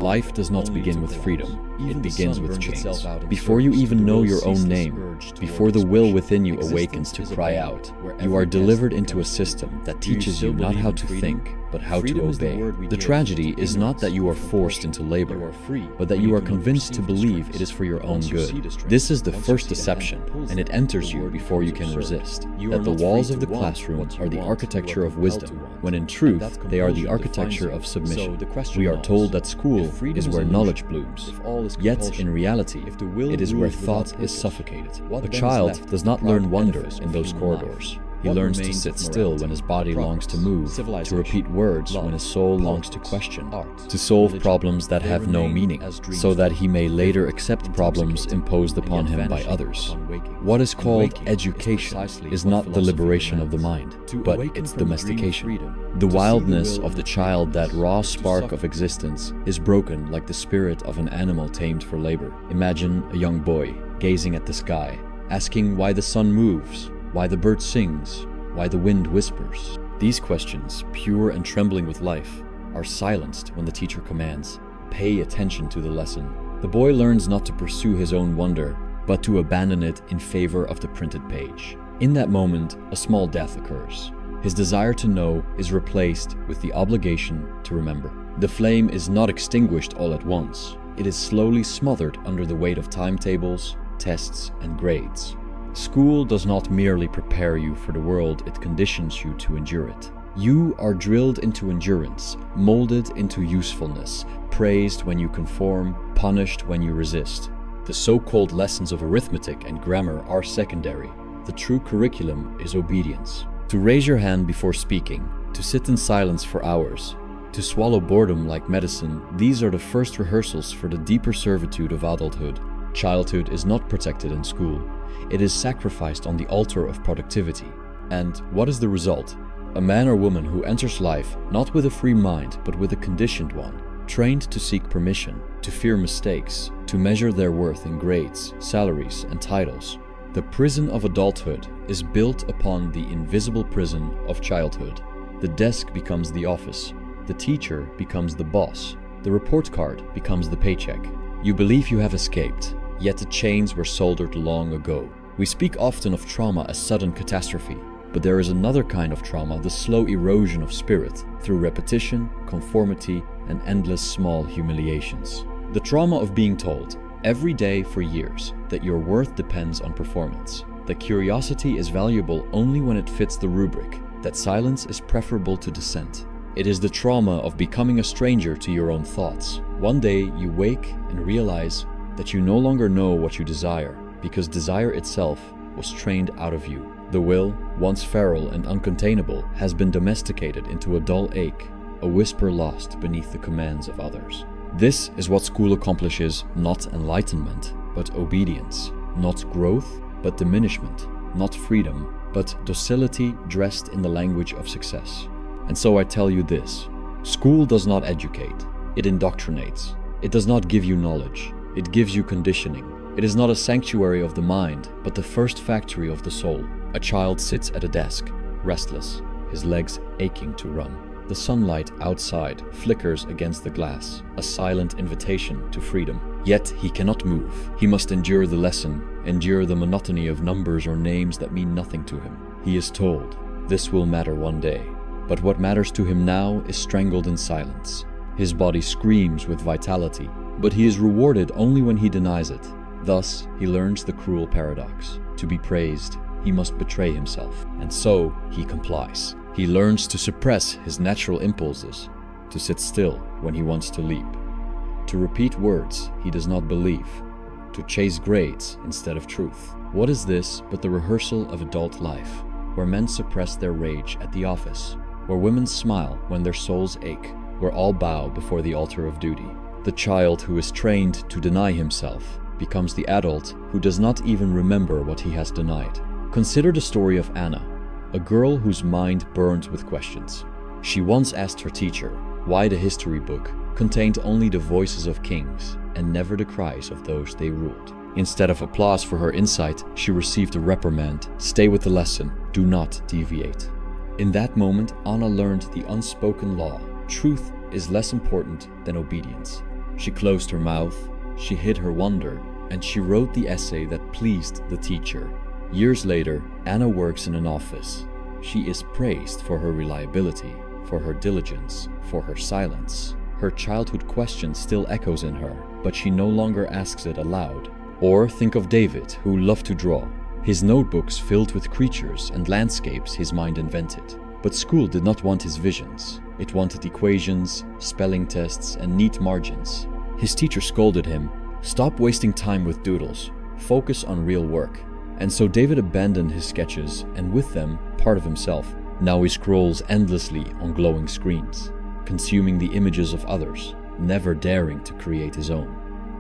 Life does not begin with freedom. It begins with chains. Before you even know your own name, before the will within you awakens to cry out, you are delivered into a system that teaches you not how to think, but how to obey. The tragedy is not that you are forced into labor, but that you are convinced to believe it is for your own good. This is the first deception, and it enters you before you can resist. That the walls of the classroom are the architecture of wisdom, when in truth they are the architecture of submission. We are told that school is where knowledge blooms, yet in reality it is where thought is suffocated. A child does not learn wonder in those corridors. He learns to sit still when his body longs to move, to repeat words when his soul longs to question, to solve problems that have no meaning, so that he may later accept problems imposed upon him by others. What is called education is not the liberation of the mind, but its domestication. The wildness of the child, that raw spark of existence, is broken like the spirit of an animal tamed for labor. Imagine a young boy gazing at the sky, asking why the sun moves, why the bird sings, why the wind whispers. These questions, pure and trembling with life, are silenced when the teacher commands, "Pay attention to the lesson." The boy learns not to pursue his own wonder, but to abandon it in favor of the printed page. In that moment, a small death occurs. His desire to know is replaced with the obligation to remember. The flame is not extinguished all at once. It is slowly smothered under the weight of timetables, tests, and grades. School does not merely prepare you for the world, it conditions you to endure it. You are drilled into endurance, molded into usefulness, praised when you conform, punished when you resist. The so-called lessons of arithmetic and grammar are secondary. The true curriculum is obedience. To raise your hand before speaking, to sit in silence for hours, to swallow boredom like medicine, these are the first rehearsals for the deeper servitude of adulthood. Childhood is not protected in school. It is sacrificed on the altar of productivity. And what is the result? A man or woman who enters life not with a free mind, but with a conditioned one, trained to seek permission, to fear mistakes, to measure their worth in grades, salaries, and titles. The prison of adulthood is built upon the invisible prison of childhood. The desk becomes the office. The teacher becomes the boss. The report card becomes the paycheck. You believe you have escaped, yet the chains were soldered long ago. We speak often of trauma as sudden catastrophe, but there is another kind of trauma, the slow erosion of spirit, through repetition, conformity, and endless small humiliations. The trauma of being told, every day for years, that your worth depends on performance, that curiosity is valuable only when it fits the rubric, that silence is preferable to dissent. It is the trauma of becoming a stranger to your own thoughts. One day you wake and realize that you no longer know what you desire, because desire itself was trained out of you. The will, once feral and uncontainable, has been domesticated into a dull ache, a whisper lost beneath the commands of others. This is what school accomplishes, not enlightenment, but obedience, not growth, but diminishment, not freedom, but docility dressed in the language of success. And so I tell you this, school does not educate, it indoctrinates. It does not give you knowledge, it gives you conditioning. It is not a sanctuary of the mind, but the first factory of the soul. A child sits at a desk, restless, his legs aching to run. The sunlight outside flickers against the glass, a silent invitation to freedom. Yet he cannot move. He must endure the lesson, endure the monotony of numbers or names that mean nothing to him. He is told, this will matter one day. But what matters to him now is strangled in silence. His body screams with vitality, but he is rewarded only when he denies it. Thus, he learns the cruel paradox. To be praised, he must betray himself, and so he complies. He learns to suppress his natural impulses, to sit still when he wants to leap, to repeat words he does not believe, to chase grades instead of truth. What is this but the rehearsal of adult life, where men suppress their rage at the office, where women smile when their souls ache, where all bow before the altar of duty? The child who is trained to deny himself becomes the adult who does not even remember what he has denied. Consider the story of Anna, a girl whose mind burned with questions. She once asked her teacher why the history book contained only the voices of kings and never the cries of those they ruled. Instead of applause for her insight, she received a reprimand. Stay with the lesson, do not deviate. In that moment, Anna learned the unspoken law. Truth is less important than obedience. She closed her mouth, she hid her wonder, and she wrote the essay that pleased the teacher. Years later, Anna works in an office. She is praised for her reliability, for her diligence, for her silence. Her childhood question still echoes in her, but she no longer asks it aloud. Or think of David, who loved to draw. His notebooks filled with creatures and landscapes his mind invented. But school did not want his visions. It wanted equations, spelling tests, and neat margins. His teacher scolded him, "Stop wasting time with doodles. Focus on real work." And so David abandoned his sketches, and with them, part of himself. Now he scrolls endlessly on glowing screens, consuming the images of others, never daring to create his own.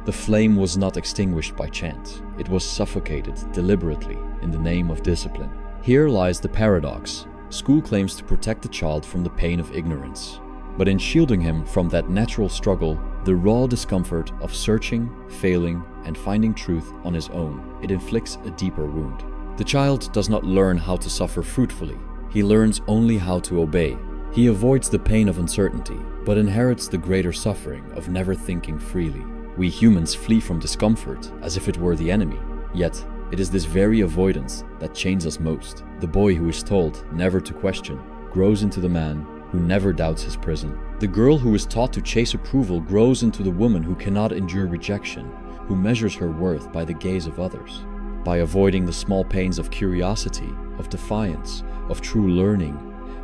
The flame was not extinguished by chance. It was suffocated deliberately in the name of discipline. Here lies the paradox. School claims to protect the child from the pain of ignorance. But in shielding him from that natural struggle, the raw discomfort of searching, failing, and finding truth on his own, it inflicts a deeper wound. The child does not learn how to suffer fruitfully. He learns only how to obey. He avoids the pain of uncertainty, but inherits the greater suffering of never thinking freely. We humans flee from discomfort as if it were the enemy. Yet, it is this very avoidance that changes us most. The boy who is told never to question grows into the man who never doubts his prison. The girl who is taught to chase approval grows into the woman who cannot endure rejection, who measures her worth by the gaze of others. By avoiding the small pains of curiosity, of defiance, of true learning,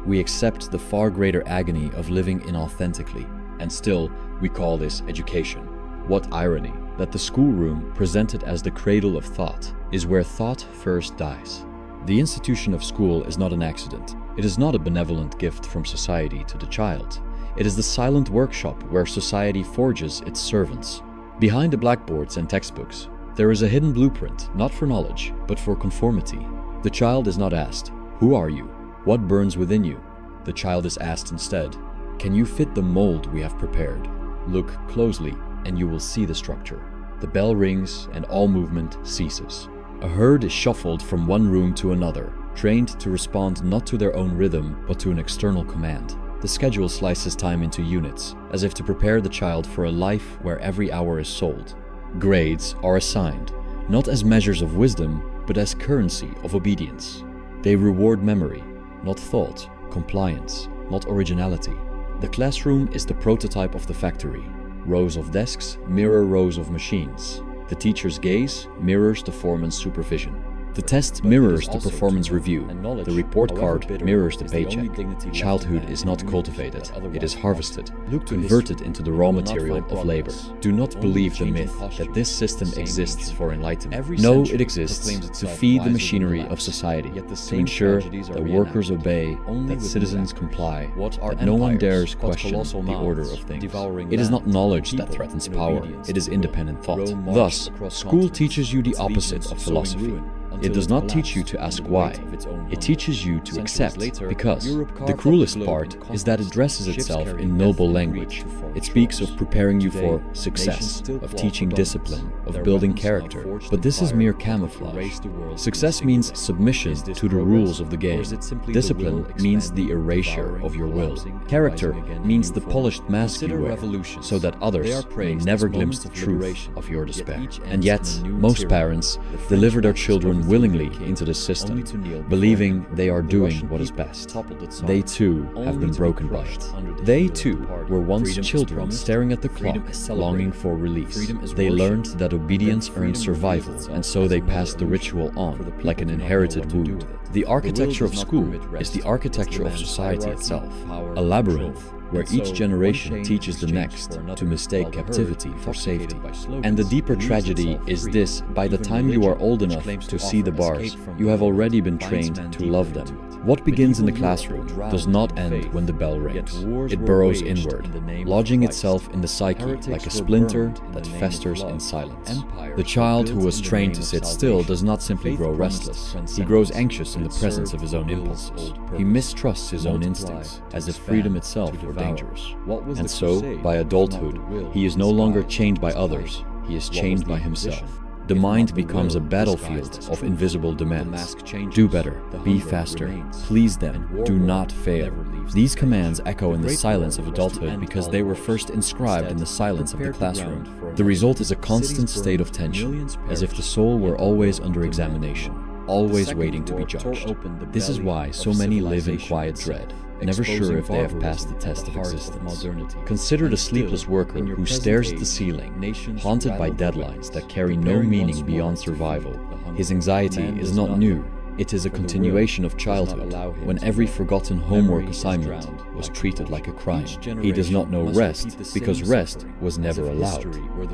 we accept the far greater agony of living inauthentically. And still, we call this education. What irony that the schoolroom, presented as the cradle of thought, is where thought first dies. The institution of school is not an accident. It is not a benevolent gift from society to the child. It is the silent workshop where society forges its servants. Behind the blackboards and textbooks, there is a hidden blueprint, not for knowledge, but for conformity. The child is not asked, "Who are you? What burns within you?" The child is asked instead, "Can you fit the mold we have prepared?" Look closely, and you will see the structure. The bell rings, and all movement ceases. A herd is shuffled from one room to another, trained to respond not to their own rhythm, but to an external command. The schedule slices time into units, as if to prepare the child for a life where every hour is sold. Grades are assigned, not as measures of wisdom, but as currency of obedience. They reward memory, not thought, compliance, not originality. The classroom is the prototype of the factory. Rows of desks mirror rows of machines. The teacher's gaze mirrors the foreman's supervision. The test mirrors the performance review. The report card mirrors the paycheck. Childhood is not cultivated, it is harvested, converted into the raw material of labor. Do not believe the myth that this system exists for enlightenment. No, it exists to feed the machinery of society, to ensure that workers obey, that citizens comply, that no one dares question the order of things. It is not knowledge that threatens power, it is independent thought. Thus, school teaches you the opposite of philosophy. It does not teach you to ask why. It teaches you to accept because. The cruelest part is that it dresses itself in noble language. It speaks of preparing you for success, of teaching discipline, of building character. But this is mere camouflage. Success means submission to the rules of the game. Discipline means the erasure of your will. Character means the polished mask you wear, so that others may never glimpse the truth of your despair. And yet, most parents deliver their children willingly into the system, believing they are doing what is best. They too have been broken by it. They too were once children staring at the clock, longing for release. They learned that obedience earned survival, and so they passed the ritual on, like an inherited wound. The architecture of school is the architecture of society itself, a labyrinth where each generation teaches the next to mistake captivity for safety. And the deeper tragedy is this: by the time you are old enough to see the bars, you have already been trained to love them. What begins in the classroom does not end when the bell rings. It burrows inward, lodging itself in the psyche like a splinter that festers in silence. The child who was trained to sit still does not simply grow restless. He grows anxious in the presence of his own impulses. He mistrusts his own instincts, as if freedom itself were dangerous. And so, by adulthood, he is no longer chained by others, he is chained by himself. The mind becomes a battlefield of invisible demands. Do better, be faster, please them, do not fail. These commands echo in the silence of adulthood because they were first inscribed in the silence of the classroom. The result is a constant state of tension, as if the soul were always under examination, always waiting to be judged. This is why so many live in quiet dread, never sure if they have passed the test of existence. Consider the sleepless worker who stares at the ceiling, haunted by deadlines that carry no meaning beyond survival. His anxiety is not new. It is a continuation of childhood, when every forgotten homework assignment was treated like a crime. He does not know rest, because rest was never allowed.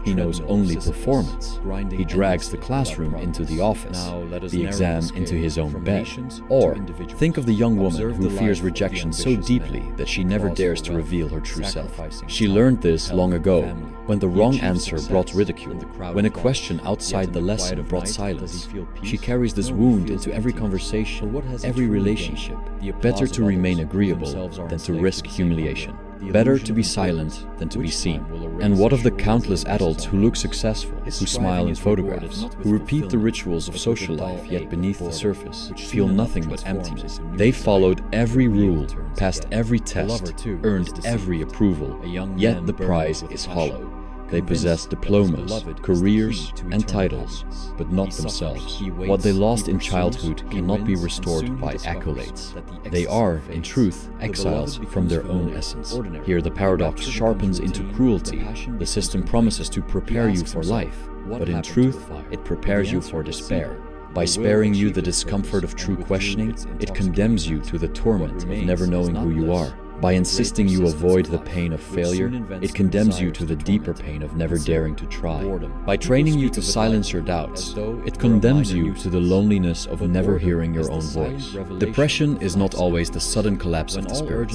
He knows only performance. He drags the classroom into the office, the exam into his own bed. Or, think of the young woman who fears rejection so deeply that she never dares to reveal her true self. She learned this long ago, when the wrong answer brought ridicule, when a question outside the lesson brought silence. She carries this wound into every conversation, every relationship. Better to remain agreeable than to risk humiliation. Better to be silent than to be seen. And what of the countless adults who look successful, who smile in photographs, who repeat the rituals of social life yet beneath the surface feel nothing but emptiness? They followed every rule, passed every test, earned every approval, yet the prize is hollow. They possess diplomas, careers, and titles, but not themselves. What they lost in childhood cannot be restored by accolades. They are, in truth, exiles from their own essence. Here the paradox sharpens into cruelty. The system promises to prepare you for life, but in truth, it prepares you for despair. By sparing you the discomfort of true questioning, it condemns you to the torment of never knowing who you are. By insisting you avoid the pain of failure, it condemns you to the deeper pain of never daring to try. By training you to silence your doubts, it condemns you to the loneliness of never hearing your own voice. Depression is not always the sudden collapse of the spirit.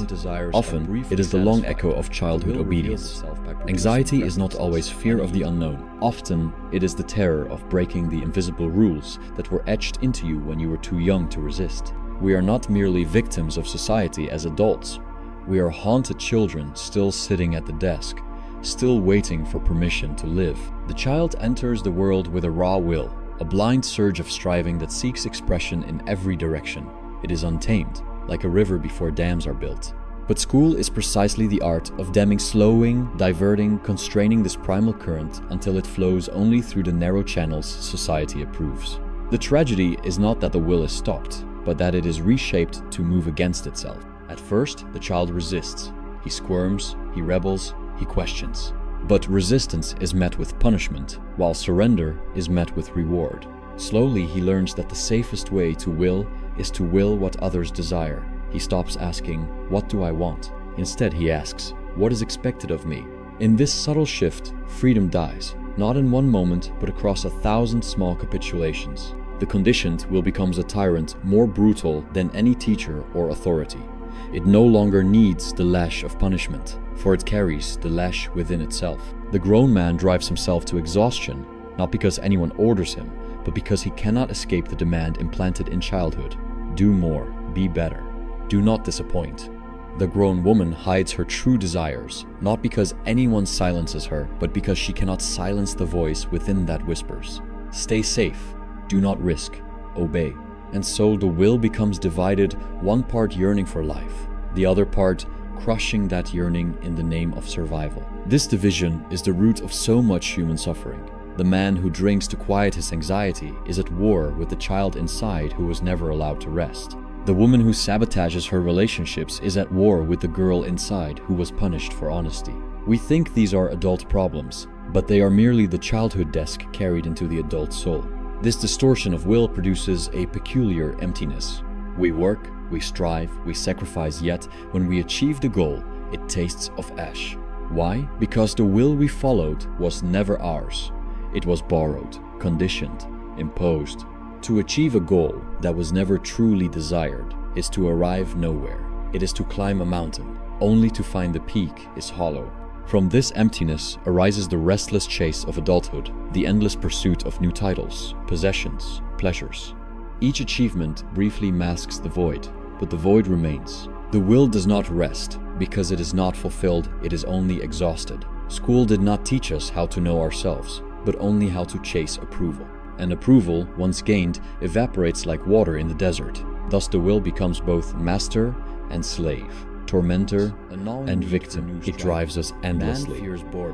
Often, it is the long echo of childhood obedience. Anxiety is not always fear of the unknown. Often, it is the terror of breaking the invisible rules that were etched into you when you were too young to resist. We are not merely victims of society as adults. We are haunted children still sitting at the desk, still waiting for permission to live. The child enters the world with a raw will, a blind surge of striving that seeks expression in every direction. It is untamed, like a river before dams are built. But school is precisely the art of damming, slowing, diverting, constraining this primal current until it flows only through the narrow channels society approves. The tragedy is not that the will is stopped, but that it is reshaped to move against itself. At first, the child resists. He squirms, he rebels, he questions. But resistance is met with punishment, while surrender is met with reward. Slowly, he learns that the safest way to will is to will what others desire. He stops asking, "What do I want?" Instead, he asks, "What is expected of me?" In this subtle shift, freedom dies, not in one moment, but across 1,000 small capitulations. The conditioned will become a tyrant more brutal than any teacher or authority. It no longer needs the lash of punishment, for it carries the lash within itself. The grown man drives himself to exhaustion, not because anyone orders him, but because he cannot escape the demand implanted in childhood. Do more, be better, do not disappoint. The grown woman hides her true desires, not because anyone silences her, but because she cannot silence the voice within that whispers. Stay safe, do not risk, obey. And so the will becomes divided, one part yearning for life, the other part crushing that yearning in the name of survival. This division is the root of so much human suffering. The man who drinks to quiet his anxiety is at war with the child inside who was never allowed to rest. The woman who sabotages her relationships is at war with the girl inside who was punished for honesty. We think these are adult problems, but they are merely the childhood desk carried into the adult soul. This distortion of will produces a peculiar emptiness. We work, we strive, we sacrifice, yet when we achieve the goal, it tastes of ash. Why? Because the will we followed was never ours. It was borrowed, conditioned, imposed. To achieve a goal that was never truly desired is to arrive nowhere. It is to climb a mountain, only to find the peak is hollow. From this emptiness arises the restless chase of adulthood, the endless pursuit of new titles, possessions, pleasures. Each achievement briefly masks the void, but the void remains. The will does not rest, because it is not fulfilled, it is only exhausted. School did not teach us how to know ourselves. but only how to chase approval. And approval, once gained, evaporates like water in the desert. Thus the will becomes both master and slave, tormentor and victim. It drives us endlessly,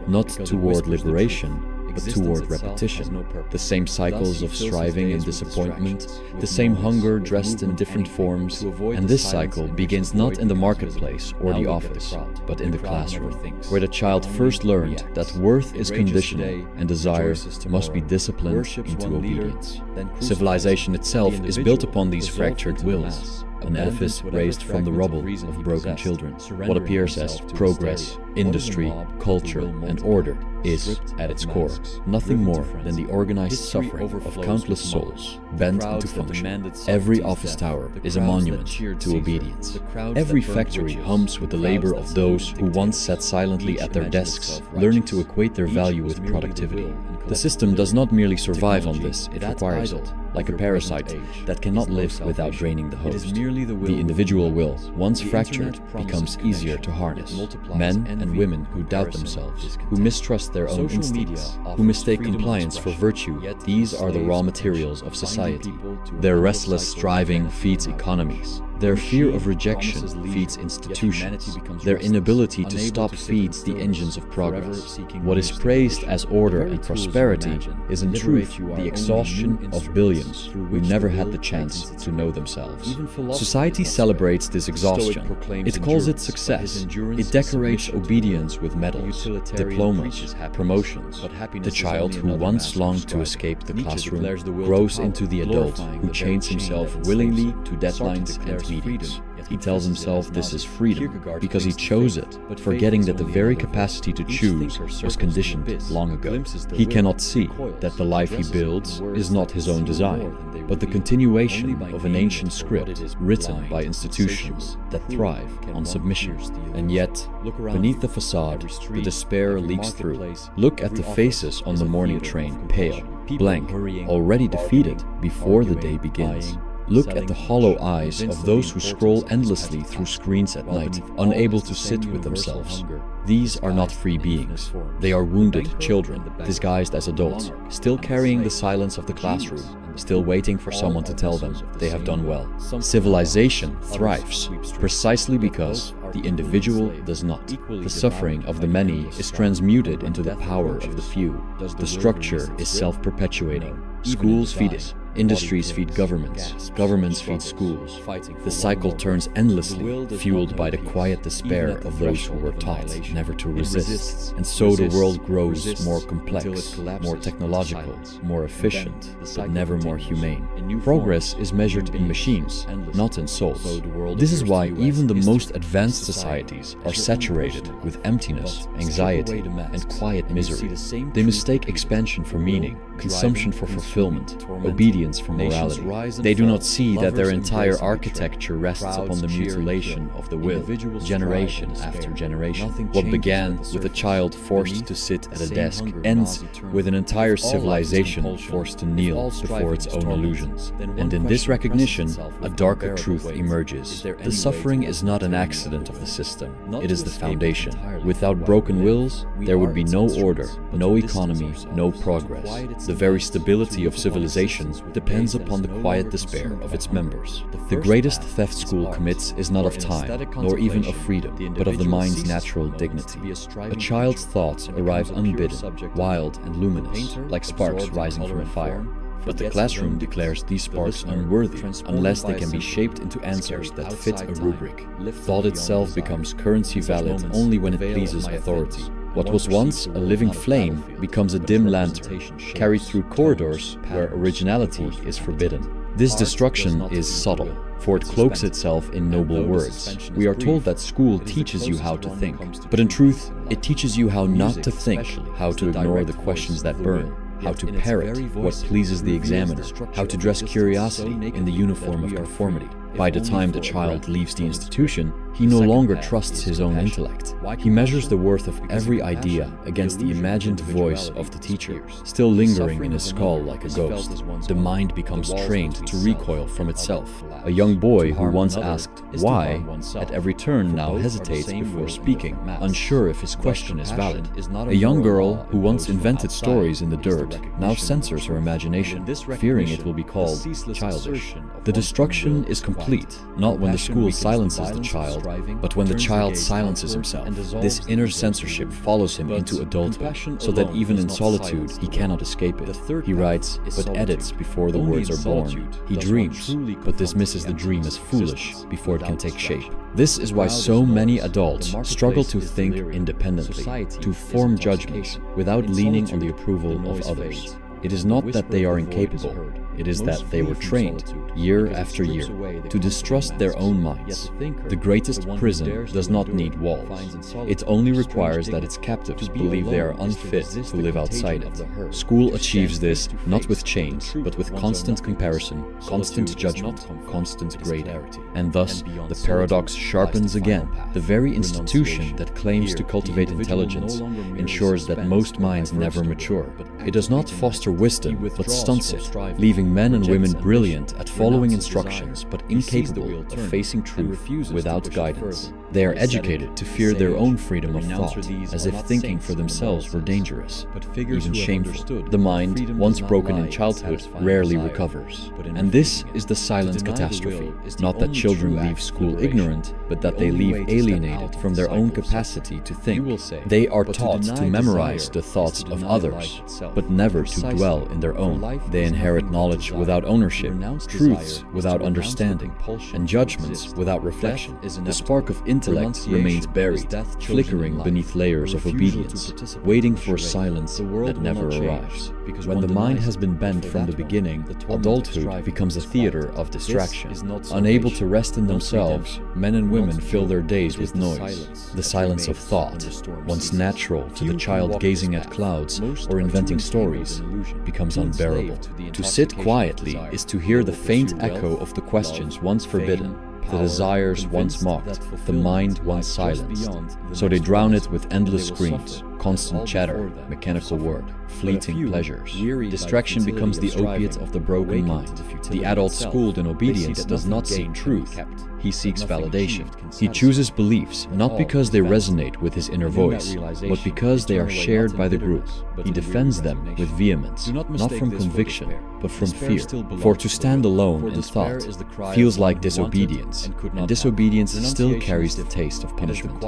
not toward liberation, but toward repetition. The same cycles of striving and disappointment, the same hunger dressed in different forms, and this cycle begins not in the marketplace or the office, but in the classroom, where the child first learned that worth is conditional and desire must be disciplined into obedience. Civilization itself is built upon these fractured wills, an edifice raised from the rubble of broken children. What appears as progress, industry, culture, and order is, at its core, nothing more than the organized suffering of countless souls bent into function. Every office tower is a monument to obedience. Every factory hums with the labor of those who once sat silently at their desks, learning to equate their value with productivity. The system does not merely survive on this, it requires it, like a parasite that cannot live without draining the host. The individual will, once fractured, becomes easier to harness. Men and women who doubt themselves, who mistrust their own instincts, who mistake compliance for virtue, these are the raw materials of society. Their restless striving feeds economies. Their fear of rejection feeds institutions. Their inability to stop feeds the engines of progress. What is praised as order and prosperity is in truth the exhaustion of billions who never had the chance to know themselves. Society celebrates this exhaustion. It calls it success. It decorates obedience with medals, diplomas, promotions. The child who once longed to escape the classroom grows into the adult who chains himself willingly to deadlines and meetings. He tells himself this is freedom because he chose it, forgetting that the very capacity to choose was conditioned long ago. He cannot see that the life he builds is not his own design, but the continuation of an ancient script written by institutions that thrive on submission. And yet, beneath the facade, the despair leaks through. Look at the faces on the morning train, pale, blank, already defeated before the day begins. Look at the hollow eyes of those who scroll endlessly through screens at night, unable to sit with themselves. These are not free beings. They are wounded children, disguised as adults, still carrying the silence of the classroom, still waiting for someone to tell them they have done well. Civilization thrives precisely because the individual does not. The suffering of the many is transmuted into the power of the few. The structure is self-perpetuating. Schools feed it. Industries feed governments, governments feed schools. The cycle turns endlessly, fueled by the quiet despair of those who were taught never to resist. And so the world grows more complex, more technological, more efficient, but never more humane. Progress is measured in machines, not in souls. This is why even the most advanced societies are saturated with emptiness, anxiety, and quiet misery. They mistake expansion for meaning, consumption for fulfillment, obedience for morality. They do not see that their entire architecture rests upon the mutilation of the will, generation after generation. What began with a child forced to sit at a desk ends with an entire civilization forced to kneel before its own illusions. And in this recognition, a darker truth emerges. The suffering is not an accident of the system, it is the foundation. Without broken wills, there would be no order, no economy, no progress. The very stability of civilization depends upon the quiet despair of its members. The greatest theft school commits is not of time, nor even of freedom, but of the mind's natural dignity. A child's thoughts arrive unbidden, wild and luminous, like sparks rising from a fire. But the classroom declares these sparks unworthy unless they can be shaped into answers that fit a rubric. Thought itself becomes currency valid only when it pleases authority. What was once a living flame becomes a dim lantern, carried through corridors where originality is forbidden. This destruction is subtle, for it cloaks itself in noble words. We are told that school teaches you how to think, but in truth, it teaches you how not to think, how to ignore the questions that burn, how to parrot what pleases the examiner, how to dress curiosity in the uniform of conformity. By the time the child leaves the institution, he no longer trusts his own intellect. He measures the worth of every idea against the imagined voice of the teacher, still lingering in his skull like a ghost. The mind becomes trained to recoil from itself. A young boy who once asked why at every turn now hesitates before speaking, unsure if his question is valid. A young girl who once invented stories in the dirt now censors her imagination, fearing it will be called childish. The destruction is complete, not when the school silences the child, but when the child silences himself. This inner censorship follows him into adulthood, so that even in solitude he cannot escape it. He writes, but edits before the words are born. He dreams, but dismisses the dream as foolish before it can take shape. This is why so many adults struggle to think independently, to form judgments without leaning on the approval of others. It is not that they are incapable, it is that they were trained, year after year, to distrust their own minds. The greatest prison does not need walls. It only requires that its captives believe they are unfit to live outside it. School achieves this not with chains, but with constant comparison, constant judgment, constant grading. And thus, the paradox sharpens again. The very institution that claims to cultivate intelligence ensures that most minds never mature. It does not foster wisdom, but stunts it, leaving men and women brilliant at following instructions, but incapable of facing truth without guidance. They are educated to fear their own freedom of thought, as if thinking for themselves were dangerous, even shameful. The mind, once broken in childhood, rarely recovers. And this is the silent catastrophe. Not that children leave school ignorant, but that they leave alienated from their own capacity to think. They are taught to memorize the thoughts of others, but never to dwell in their own. They inherit knowledge without ownership, truths without understanding, and judgments without reflection. The spark of intellect remains buried, flickering beneath layers of obedience, waiting for silence that never arrives. When the mind has been bent from the beginning, adulthood becomes a theater of distraction. Unable to rest in themselves, men and women fill their days with noise. The silence of thought, once natural to the child gazing at clouds or inventing stories, becomes unbearable. To sit quietly is to hear the faint echo of the questions once forbidden, the desires once mocked, the mind once silenced. So they drown it with endless screens, constant chatter, mechanical work, fleeting pleasures. Distraction becomes the opiate of the broken mind. The adult schooled in obedience does not seek truth. He seeks validation. He chooses beliefs not because they resonate with his inner voice, but because they are shared by the group. He defends them with vehemence, not from conviction, but from fear. For to stand alone in thought feels like disobedience, and disobedience still carries the taste of punishment.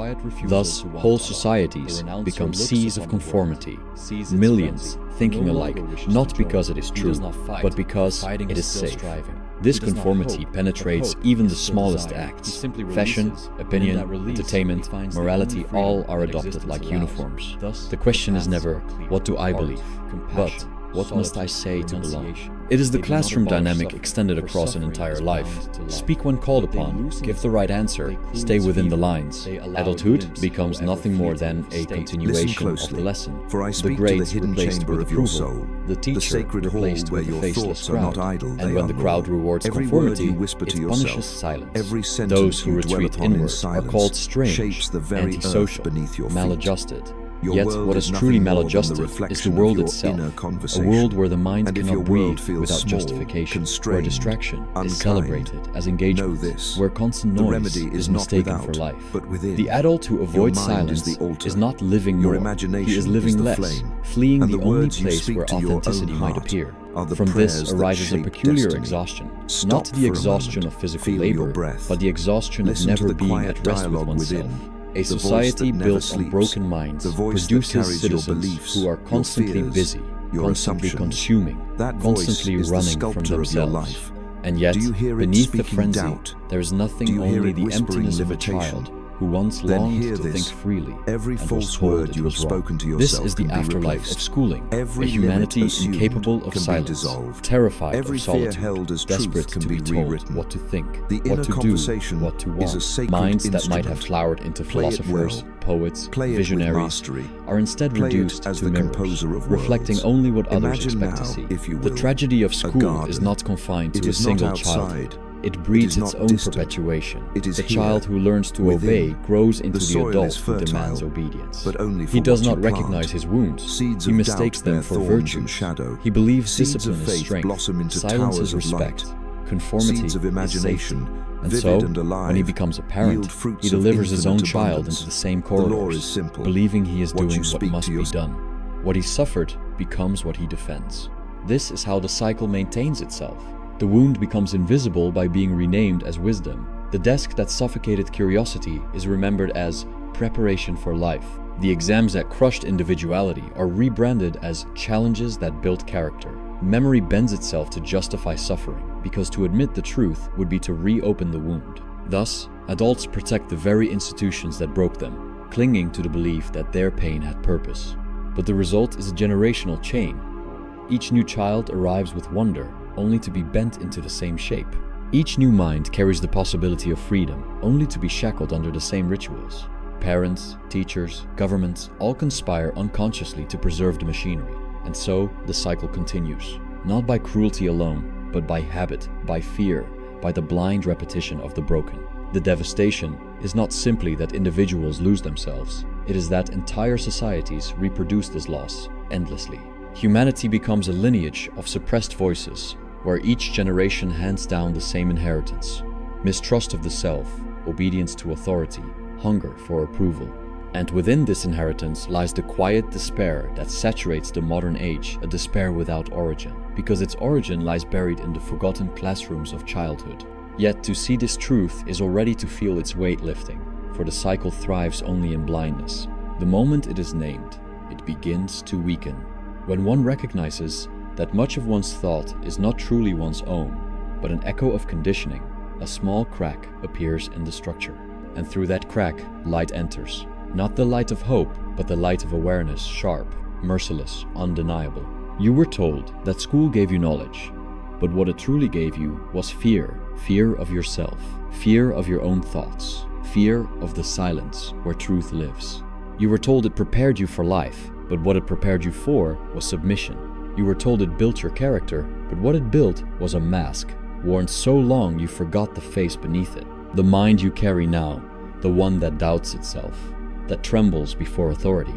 Thus, whole societies become seas of conformity, millions thinking alike, not because it is true, but because it is safe. This conformity penetrates even the smallest acts. Fashion, opinion, entertainment, morality, all are adopted like uniforms. The question is never, what do I believe? But, what must I say to belong? It is the classroom dynamic extended across an entire life. Speak when called upon, give the right answer, stay within the lines. Adulthood becomes nothing more than a continuation of the lesson. The grades replaced with approval, the teacher replaced with a faceless crowd. And when the crowd rewards conformity, it punishes silence. Those who retreat inward are called strange, antisocial, maladjusted. Yet what is truly maladjusted is the world itself, a world where the mind cannot breathe without justification, where distraction is celebrated as engagement, where constant noise is mistaken for life. The adult who avoids silence is not living more, he is living less, fleeing the only place where authenticity might appear. From this arises a peculiar exhaustion, not the exhaustion of physical labor, but the exhaustion of never being at rest with oneself. A society built on broken minds produces citizens who are constantly busy, constantly consuming, constantly running from themselves. And yet, beneath the frenzy, there is nothing, only the emptiness of a child who once longed to think freely and was told it was wrong. This is the afterlife of schooling, a humanity incapable of silence, terrified of solitude, desperate to be told what to think, what to do, what to want. Minds that might have flowered into philosophers, poets, visionaries, are instead reduced to mirrors, reflecting only what others expect to see. The tragedy of school is not confined to a single child. It breeds is its not own distant. perpetuation. It is The here, child who learns to within. obey grows into The the soil adult is who demands fertile, obedience. but only for He does what you not recognize plant. his wounds. Seeds He of mistakes doubt them bear for thorns virtues. and shadow. He believes Seeds discipline of is faith strength. blossom into Silence towers is of respect. light. Conformity Seeds of is imagination, safety. And vivid so, and alive, when he becomes a parent, yield fruits he delivers of his own infinite child abundance. into the same The law corridors, is simple. believing he is What you doing what speak must to be your- done. What he suffered becomes what he defends. This is how the cycle maintains itself. The wound becomes invisible by being renamed as wisdom. The desk that suffocated curiosity is remembered as preparation for life. The exams that crushed individuality are rebranded as challenges that built character. Memory bends itself to justify suffering, because to admit the truth would be to reopen the wound. Thus, adults protect the very institutions that broke them, clinging to the belief that their pain had purpose. But the result is a generational chain. Each new child arrives with wonder, only to be bent into the same shape. Each new mind carries the possibility of freedom, only to be shackled under the same rituals. Parents, teachers, governments all conspire unconsciously to preserve the machinery. And so, the cycle continues. Not by cruelty alone, but by habit, by fear, by the blind repetition of the broken. The devastation is not simply that individuals lose themselves. It is that entire societies reproduce this loss endlessly. Humanity becomes a lineage of suppressed voices, where each generation hands down the same inheritance: mistrust of the self, obedience to authority, hunger for approval. And within this inheritance lies the quiet despair that saturates the modern age, a despair without origin, because its origin lies buried in the forgotten classrooms of childhood. Yet to see this truth is already to feel its weight lifting, for the cycle thrives only in blindness. The moment it is named, it begins to weaken. When one recognizes that much of one's thought is not truly one's own, but an echo of conditioning, a small crack appears in the structure. And through that crack, light enters. Not the light of hope, but the light of awareness, sharp, merciless, undeniable. You were told that school gave you knowledge, but what it truly gave you was fear. Fear of yourself, fear of your own thoughts, fear of the silence where truth lives. You were told it prepared you for life, but what it prepared you for was submission. You were told it built your character, but what it built was a mask, worn so long you forgot the face beneath it. The mind you carry now, the one that doubts itself, that trembles before authority,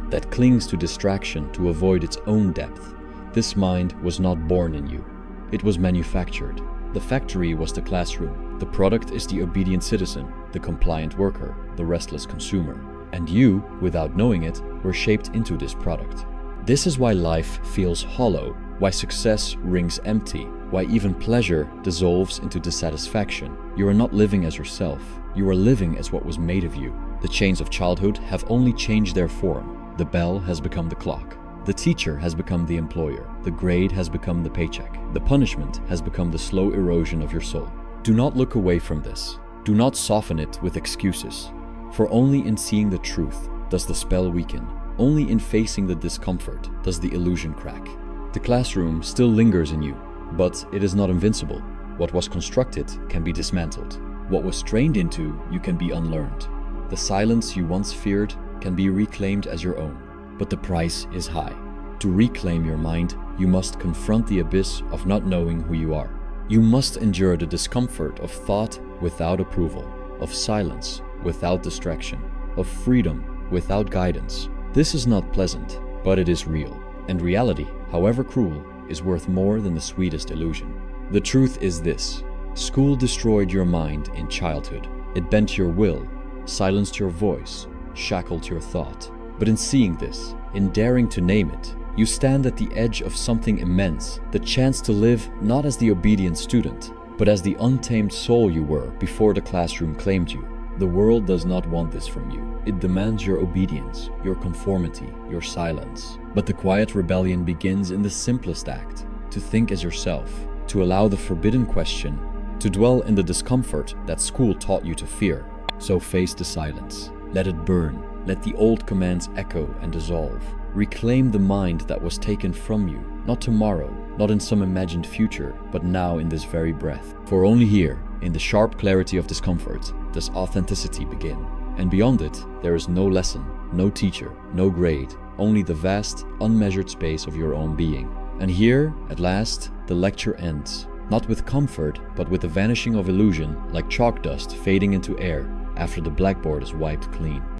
that clings to distraction to avoid its own depth. This mind was not born in you. It was manufactured. The factory was the classroom. The product is the obedient citizen, the compliant worker, the restless consumer. And you, without knowing it, were shaped into this product. This is why life feels hollow, why success rings empty, why even pleasure dissolves into dissatisfaction. You are not living as yourself. You are living as what was made of you. The chains of childhood have only changed their form. The bell has become the clock. The teacher has become the employer. The grade has become the paycheck. The punishment has become the slow erosion of your soul. Do not look away from this. Do not soften it with excuses. For only in seeing the truth does the spell weaken. Only in facing the discomfort does the illusion crack. The classroom still lingers in you, but it is not invincible. What was constructed can be dismantled. What was trained into you can be unlearned. The silence you once feared can be reclaimed as your own. But the price is high. To reclaim your mind, you must confront the abyss of not knowing who you are. You must endure the discomfort of thought without approval, of silence without distraction, of freedom without guidance. This is not pleasant, but it is real. And reality, however cruel, is worth more than the sweetest illusion. The truth is this: school destroyed your mind in childhood. It bent your will, silenced your voice, shackled your thought. But in seeing this, in daring to name it, you stand at the edge of something immense, the chance to live not as the obedient student, but as the untamed soul you were before the classroom claimed you. The world does not want this from you. It demands your obedience, your conformity, your silence. But the quiet rebellion begins in the simplest act: to think as yourself, to allow the forbidden question, to dwell in the discomfort that school taught you to fear. So face the silence. Let it burn. Let the old commands echo and dissolve. Reclaim the mind that was taken from you, not tomorrow, not in some imagined future, but now in this very breath. For only here, in the sharp clarity of discomfort, does authenticity begin. And beyond it, there is no lesson, no teacher, no grade, only the vast, unmeasured space of your own being. And here, at last, the lecture ends. not with comfort, but with the vanishing of illusion, like chalk dust fading into air after the blackboard is wiped clean.